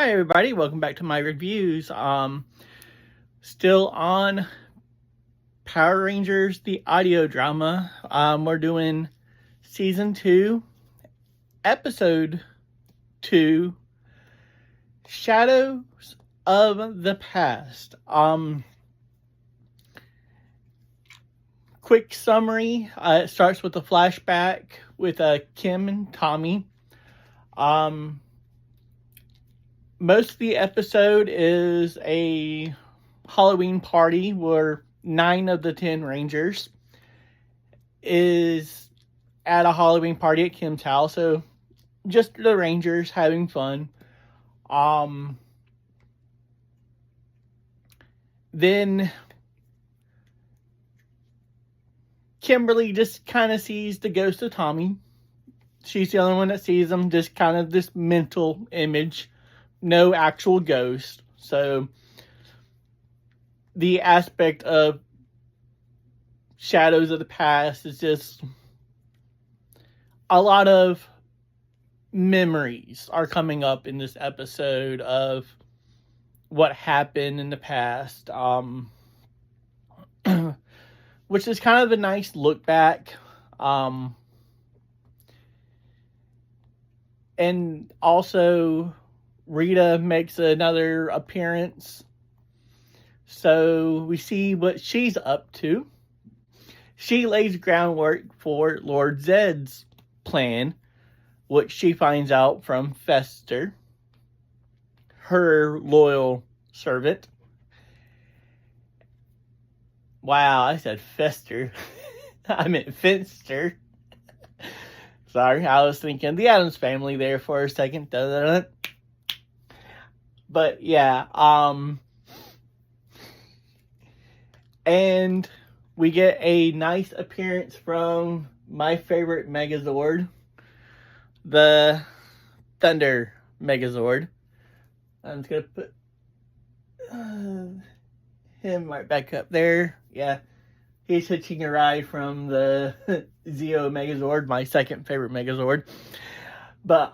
Hi everybody, welcome back to my reviews. Still on Power Rangers the audio drama. We're doing season 2, episode 2, Shadows of the Past. Quick summary. It starts with a flashback with Kim and Tommy. Most of the episode is a Halloween party where 9 of the 10 Rangers is at a Halloween party at Kim's house. So just the Rangers having fun. Then Kimberly just kind of sees the ghost of Tommy. She's the only one that sees him, just kind of this mental image. No actual ghost. So the aspect of Shadows of the Past is just a lot of memories are coming up in this episode of what happened in the past, which is kind of a nice look back. And also Rita makes another appearance, so we see what she's up to. She lays groundwork for Lord Zedd's plan, which she finds out from Fester, her loyal servant. Wow, I said Fester. I meant Finster. Sorry, I was thinking the Addams Family there for a second. But yeah, and we get a nice appearance from my favorite Megazord, the Thunder Megazord. I'm just gonna put him right back up there. Yeah, he's hitching a ride from the Zeo Megazord, my second favorite Megazord. But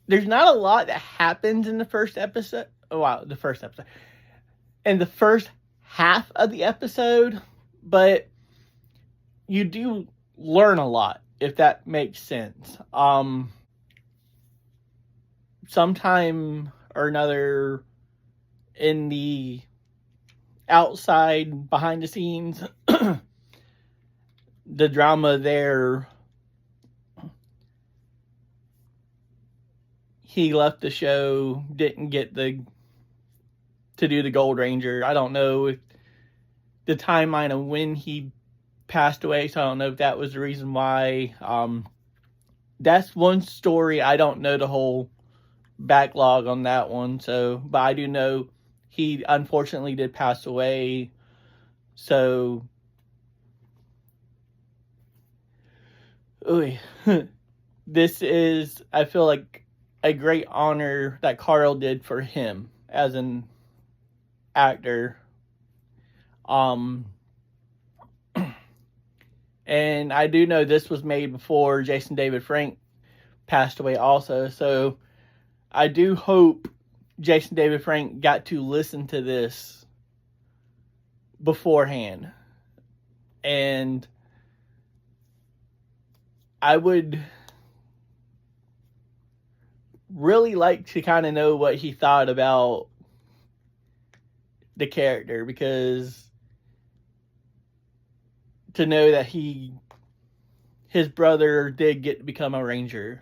there's not a lot that happens in the first episode. Oh, wow, the first episode. In the first half of the episode, but you do learn a lot, if that makes sense. Sometime or another in the outside, behind the scenes, the drama there, he left the show, didn't get to do the Gold Ranger. I don't know if the timeline of when he passed away, so I don't know if that was the reason why. That's one story. I don't know the whole backlog on that one, but I do know he unfortunately did pass away. So this is, I feel like, a great honor that Carl did for him as an actor. And I do know this was made before Jason David Frank passed away also, so I do hope Jason David Frank got to listen to this beforehand. And I would really like to kind of know what he thought about the character, because to know that his brother did get to become a Ranger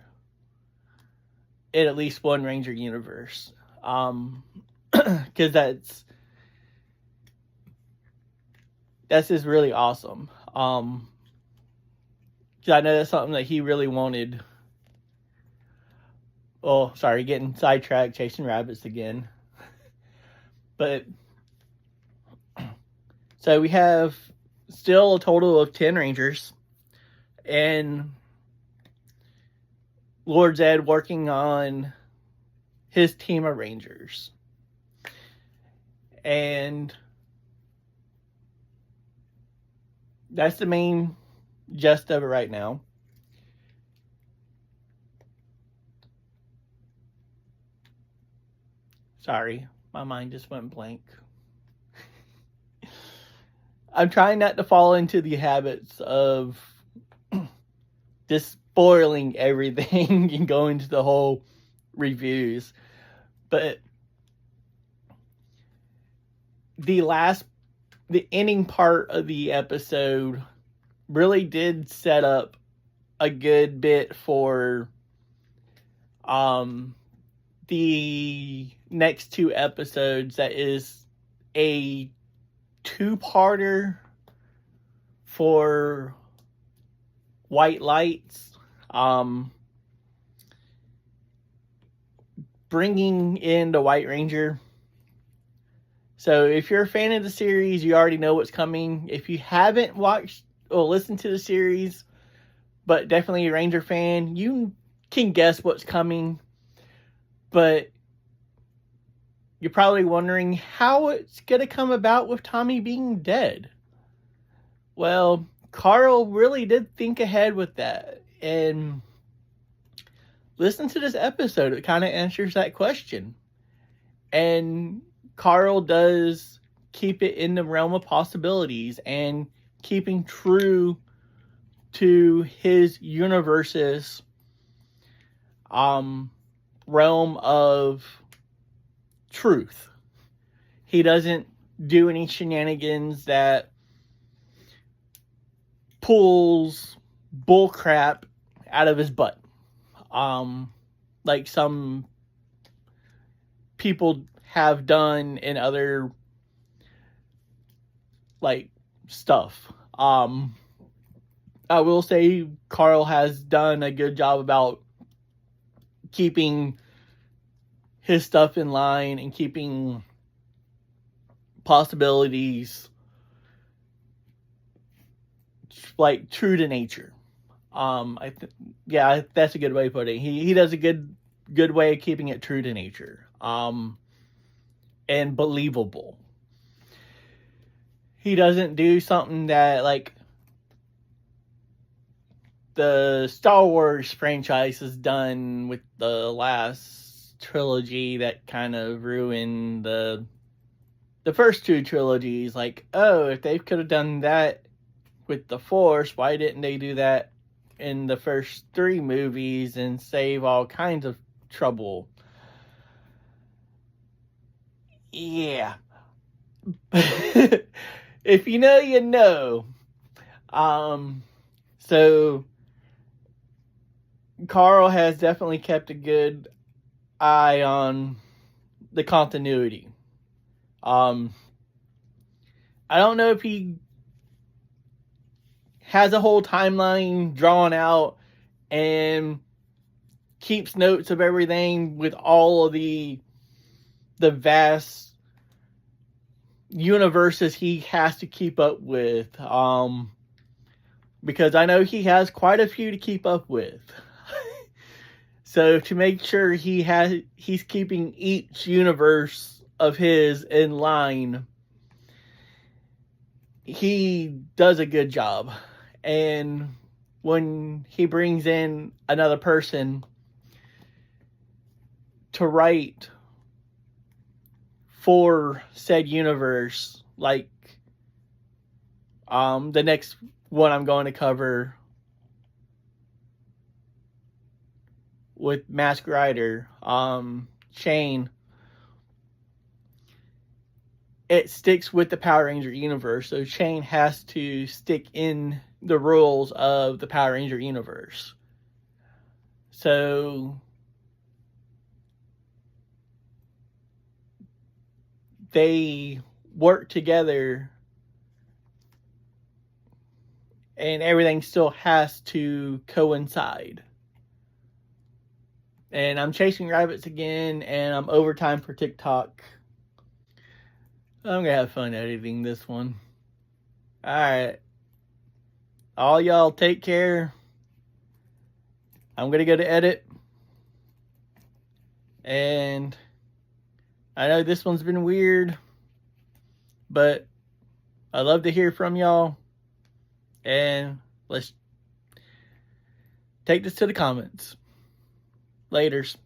in at least one Ranger universe, because that's just really awesome. Because I know that's something that he really wanted. Oh, sorry, getting sidetracked, chasing rabbits again. But so we have still a total of 10 Rangers, and Lord Zedd working on his team of Rangers. And that's the main gist of it right now. Sorry, my mind just went blank. I'm trying not to fall into the habits of just spoiling everything and going to the whole reviews. But the ending part of the episode really did set up a good bit for the next two episodes. That is a two-parter for White Lights, bringing in the White Ranger. So if you're a fan of the series, you already know what's coming. If you haven't watched or listened to the series, but definitely a Ranger fan, you can guess what's coming. But you're probably wondering how it's going to come about with Tommy being dead. Well, Carl really did think ahead with that. And listen to this episode. It kind of answers that question. And Carl does keep it in the realm of possibilities and keeping true to his universe's realm of truth. He doesn't do any shenanigans that pulls bullcrap out of his butt. Like some people have done in other like stuff. I will say Carl has done a good job about keeping his stuff in line and keeping possibilities like true to nature. That's a good way to put it. He does a good way of keeping it true to nature. And believable. He doesn't do something that like the Star Wars franchise has done with the last trilogy that kind of ruined the first two trilogies. Like, oh, if they could have done that with the Force, why didn't they do that in the first three movies and save all kinds of trouble? Yeah. If you know, you know. So Carl has definitely kept a good eye on the continuity. I don't know if he has a whole timeline drawn out and keeps notes of everything with all of the vast universes he has to keep up with. Because I know he has quite a few to keep up with. So to make sure he's keeping each universe of his in line, he does a good job. And when he brings in another person to write for said universe, like the next one I'm going to cover with Mask Rider, Shane, it sticks with the Power Ranger universe. So Shane has to stick in the rules of the Power Ranger universe. So they work together and everything still has to coincide. And I'm chasing rabbits again, and I'm overtime for TikTok. I'm gonna have fun editing this one. Alright. All y'all take care. I'm gonna go to edit. And I know this one's been weird, but I love to hear from y'all. and let's take this to the comments. Laters.